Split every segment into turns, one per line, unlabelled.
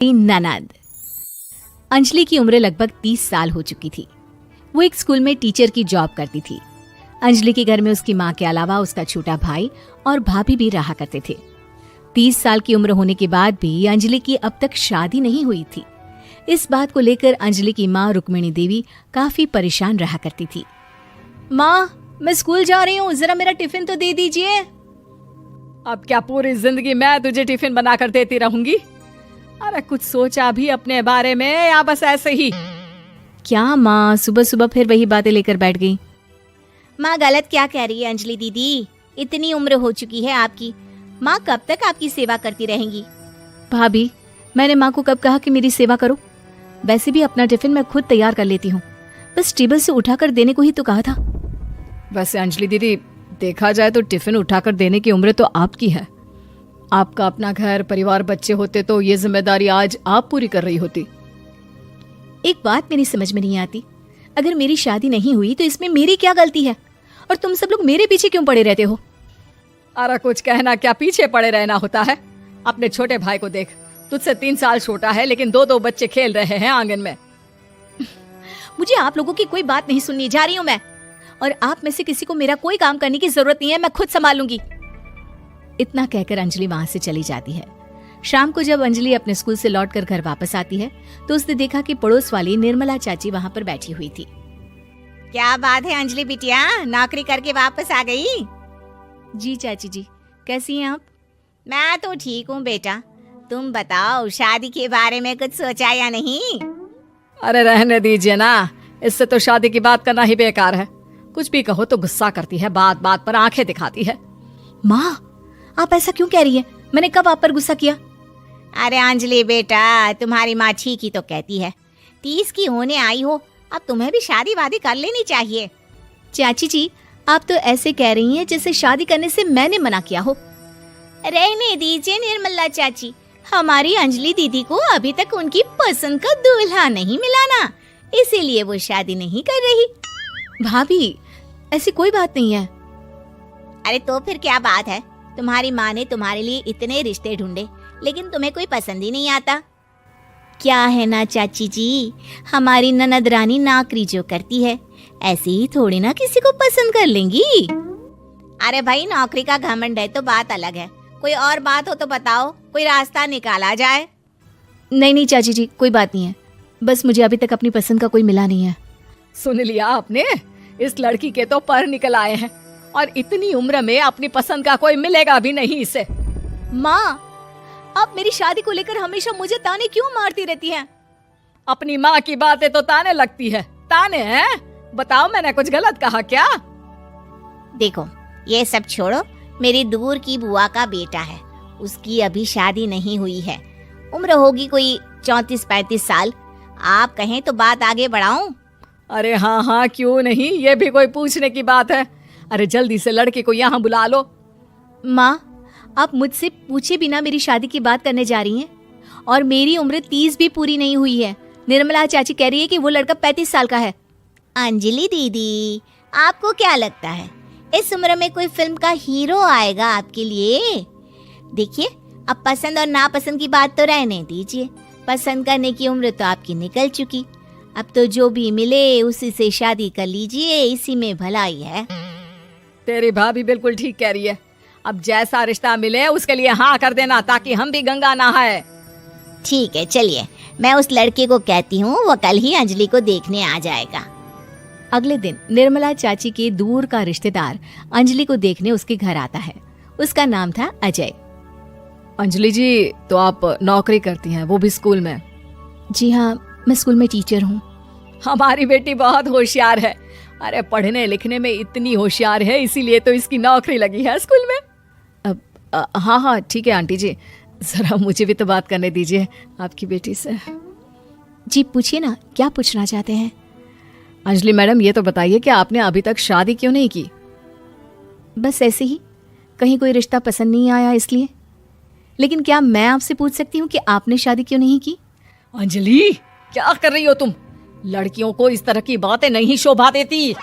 ननद। अंजलि की उम्र लगभग 30 साल हो चुकी थी। वो एक स्कूल में टीचर की जॉब करती थी। अंजलि के घर में उसकी माँ के अलावा उसका छोटा भाई और भाभी भी रहा करते थे। 30 साल की उम्र होने के बाद भी अंजलि की अब तक शादी नहीं हुई थी। इस बात को लेकर अंजलि की माँ रुक्मिणी देवी काफी परेशान रहा करती थी। माँ, मैं स्कूल जा रही हूँ, जरा मेरा टिफिन तो दे दीजिए।
अब क्या पूरी जिंदगी मैं तुझे टिफिन बनाकर देती रहूंगी? अरे कुछ सोचा भी अपने बारे में या बस ऐसे ही?
क्या माँ, सुबह सुबह फिर वही बातें लेकर बैठ गई।
माँ गलत क्या कह रही है अंजलि दीदी? इतनी उम्र हो चुकी है आपकी, माँ कब तक आपकी सेवा करती रहेंगी?
भाभी, मैंने माँ को कब कहा कि मेरी सेवा करो? वैसे भी अपना टिफिन मैं खुद तैयार कर लेती हूँ, बस टेबल से उठाकर देने को ही तो कहा था।
वैसे अंजलि दीदी, देखा जाए तो टिफिन उठाकर देने की उम्र तो आपकी है। आपका अपना घर परिवार बच्चे होते तो ये जिम्मेदारी आज आप पूरी कर रही होती।
एक बात मेरी समझ में नहीं आती, अगर मेरी शादी नहीं हुई तो इसमें मेरी क्या गलती है और तुम सब लोग मेरे पीछे क्यों पड़े रहते हो?
अरे कुछ कहना क्या पीछे पड़े रहना होता है? अपने छोटे भाई को देख, तुझसे 3 साल छोटा है लेकिन 2-2 बच्चे खेल रहे हैं आंगन में।
मुझे आप लोगों की कोई बात नहीं सुननी, जा रही हूँ मैं। और आप में से किसी को मेरा कोई काम करने की जरूरत नहीं है, मैं खुद संभाल लूंगी। इतना कहकर अंजलि वहां से चली जाती है। शाम को जब अंजलि अपने स्कूल से लौटकर घर वापस आती है तो उसने देखा कि पड़ोस वाली निर्मला चाची वहां पर बैठी हुई थी।
क्या बात है अंजलि बिटिया, नौकरी करके वापस आ गई?
जी चाची जी, कैसी हैं आप?
मैं तो ठीक हूँ बेटा, तुम बताओ शादी के बारे में कुछ सोचा या नहीं?
अरे रहने दीजिए ना, इससे तो शादी की बात करना ही बेकार है। कुछ भी कहो तो गुस्सा करती है, बात बात पर आंखें दिखाती है।
माँ, आप ऐसा क्यों कह रही हैं? मैंने कब आप पर गुस्सा किया?
अरे अंजलि बेटा, तुम्हारी माँ ठीक ही तो कहती है। 30 की होने आई हो, अब तुम्हें भी शादी वादी कर लेनी चाहिए।
चाची जी, आप तो ऐसे कह रही हैं जैसे शादी करने से मैंने मना किया हो।
रहने दीजिए निर्मला चाची, हमारी अंजलि दीदी को अभी तक उनकी पसंद का दूल्हा नहीं मिला ना, इसीलिए वो शादी नहीं कर रही।
भाभी, ऐसी कोई बात नहीं है।
अरे तो फिर क्या बात है? तुम्हारी माँ ने तुम्हारे लिए इतने रिश्ते ढूंढे लेकिन तुम्हें कोई पसंद ही नहीं आता। क्या है ना चाची जी, हमारी ननद रानी नौकरी जो करती है ऐसे ही थोड़ी ना किसी को पसंद कर लेंगी। अरे भाई, नौकरी का घमंड है तो बात अलग है, कोई और बात हो तो बताओ, कोई रास्ता निकाला जाए।
नहीं नहीं चाची जी, कोई बात नहीं है, बस मुझे अभी तक अपनी पसंद का कोई मिला नहीं है।
सुन लिया आपने? इस लड़की के तो पर निकल आए हैं और इतनी उम्र में अपनी पसंद का कोई मिलेगा भी नहीं इसे।
माँ, आप मेरी शादी को लेकर हमेशा मुझे ताने क्यों मारती रहती हैं?
अपनी माँ की बातें तो ताने लगती है। ताने हैं? बताओ, मैंने कुछ गलत कहा क्या?
देखो, ये सब छोड़ो, मेरी दूर की बुआ का बेटा है, उसकी अभी शादी नहीं हुई है, उम्र होगी कोई 34-35 साल। आप कहें तो बात आगे बढ़ाऊं?
अरे हाँ हाँ, क्यों नहीं, ये भी कोई पूछने की बात है? अरे जल्दी से लड़के को यहाँ बुला लो।
माँ, आप मुझसे पूछे बिना मेरी शादी की बात करने जा रही हैं और मेरी उम्र 30 भी पूरी नहीं हुई है। निर्मला चाची कह रही है कि वो लड़का 35 साल का है।
अंजलि दीदी, आपको क्या लगता है इस उम्र में कोई फिल्म का हीरो आएगा आपके लिए? देखिए, अब पसंद और नापसंद की बात तो रहने दीजिए, पसंद करने की उम्र तो आपकी निकल चुकी। अब तो जो भी मिले उसी से शादी कर लीजिए, इसी में भलाई है।
तेरी भाभी बिल्कुल ठीक कह रही है। अब जैसा रिश्ता मिले उसके लिए हाँ कर देना, ताकि हम भी गंगा नहाए।
ठीक है, चलिए मैं उस लड़के को कहती हूँ, वो कल ही अंजलि को देखने आ जाएगा।
अगले दिन निर्मला चाची के दूर का रिश्तेदार अंजलि को देखने उसके घर आता है। उसका नाम था अजय।
अंजलि जी, तो आप नौकरी करती हैं, वो भी स्कूल में?
जी हाँ, मैं स्कूल में टीचर हूँ।
हमारी बेटी बहुत होशियार है। अरे पढ़ने लिखने में इतनी होशियार है, इसीलिए तो इसकी नौकरी लगी है स्कूल में।
हाँ हाँ ठीक है आंटी जी, जरा मुझे भी तो बात करने दीजिए आपकी बेटी से। जी पूछिए ना, क्या पूछना चाहते हैं?
अंजलि मैडम, ये तो बताइए कि आपने अभी तक शादी क्यों नहीं की?
बस ऐसे ही, कहीं कोई रिश्ता पसंद नहीं आया इसलिए। लेकिन क्या मैं आपसे पूछ सकती हूँ कि आपने शादी क्यों नहीं की?
अंजलि, क्या कर रही हो तुम? लड़कियों को इस तरह की बातें नहीं शोभा देती।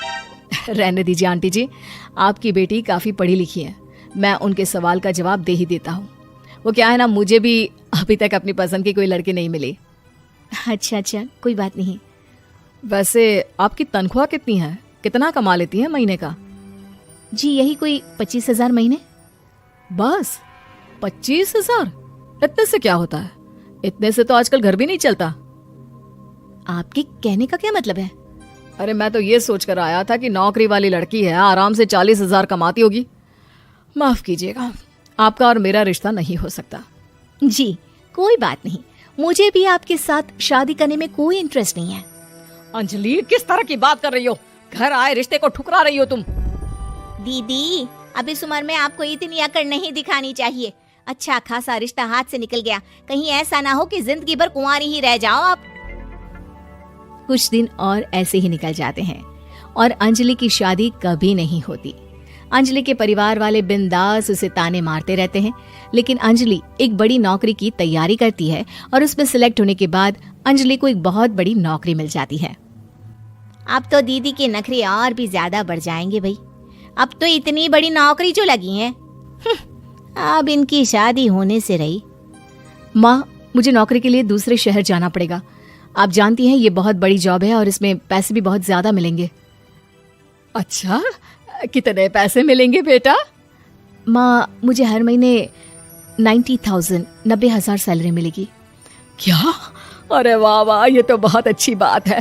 रहने दीजिए आंटी जी, आपकी बेटी काफी पढ़ी लिखी है, मैं उनके सवाल का जवाब दे ही देता हूँ।
वो क्या है ना, मुझे भी अभी तक अपनी पसंद की कोई लड़की नहीं मिली।
अच्छा अच्छा, कोई बात नहीं।
वैसे आपकी तनख्वाह कितनी है, कितना कमा लेती हैं महीने का?
जी यही कोई 25,000 महीने।
बस 25,000? इतने से क्या होता है? इतने से तो आजकल घर भी नहीं चलता।
आपके कहने का क्या मतलब है?
अरे मैं तो ये सोचकर आया था कि नौकरी वाली लड़की है, आराम से 40,000 कमाती होगी। माफ कीजिएगा, आपका और मेरा रिश्ता नहीं हो सकता।
जी कोई बात नहीं, मुझे भी आपके साथ शादी करने में कोई इंटरेस्ट नहीं है।
अंजलि, किस तरह की बात कर रही हो? घर आए रिश्ते को ठुकरा रही हो तुम।
दीदी, अब इस उम्र में आपको इतनी अकड़ नहीं दिखानी चाहिए। अच्छा खासा रिश्ता हाथ से निकल गया, कहीं ऐसा ना हो कि जिंदगी भर कुंवारी ही रह जाओ आप।
कुछ दिन और ऐसे ही निकल जाते हैं और अंजलि की शादी कभी नहीं होती। अंजलि के परिवार वाले बिंदास उसे ताने मारते रहते हैं, लेकिन अंजलि एक बड़ी नौकरी की तैयारी करती है और उसमें सिलेक्ट होने के बाद अंजलि को एक बहुत बड़ी नौकरी मिल जाती है।
अब तो दीदी के नखरे और भी ज्यादा बढ़ जाएंगे भाई। अब तो इतनी बड़ी नौकरी जो लगी है, अब इनकी शादी होने से रही।
माँ, मुझे नौकरी के लिए दूसरे शहर जाना पड़ेगा। आप जानती हैं ये बहुत बड़ी जॉब है और इसमें पैसे भी बहुत ज्यादा मिलेंगे।
अच्छा, कितने पैसे मिलेंगे बेटा?
माँ, मुझे हर महीने 90,000 सैलरी मिलेगी।
क्या? अरे वाह वाह, ये तो बहुत अच्छी बात है।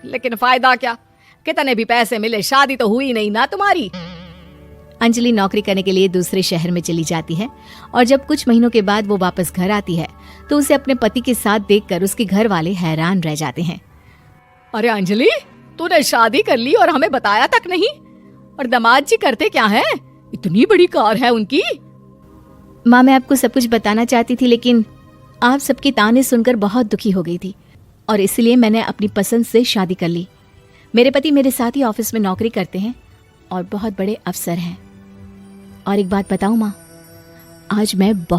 लेकिन फायदा क्या? कितने भी पैसे मिले, शादी तो हुई नहीं ना तुम्हारी।
अंजलि नौकरी करने के लिए दूसरे शहर में चली जाती है और जब कुछ महीनों के बाद वो वापस घर आती है तो उसे अपने पति के साथ देखकर उसके घर वाले हैरान रह जाते हैं।
अरे अंजलि, तूने शादी कर ली और हमें बताया तक नहीं। और दामाद जी करते क्या हैं? इतनी बड़ी कार है उनकी।
माँ, मैं आपको सब कुछ बताना चाहती थी, लेकिन आप सबके ताने सुनकर बहुत दुखी हो गई थी और इसलिए मैंने अपनी पसंद से शादी कर ली। मेरे पति मेरे साथ ही ऑफिस में नौकरी करते हैं और बहुत बड़े अफसर हैं। और एक बात बताऊं माँ, आज मैं बहुत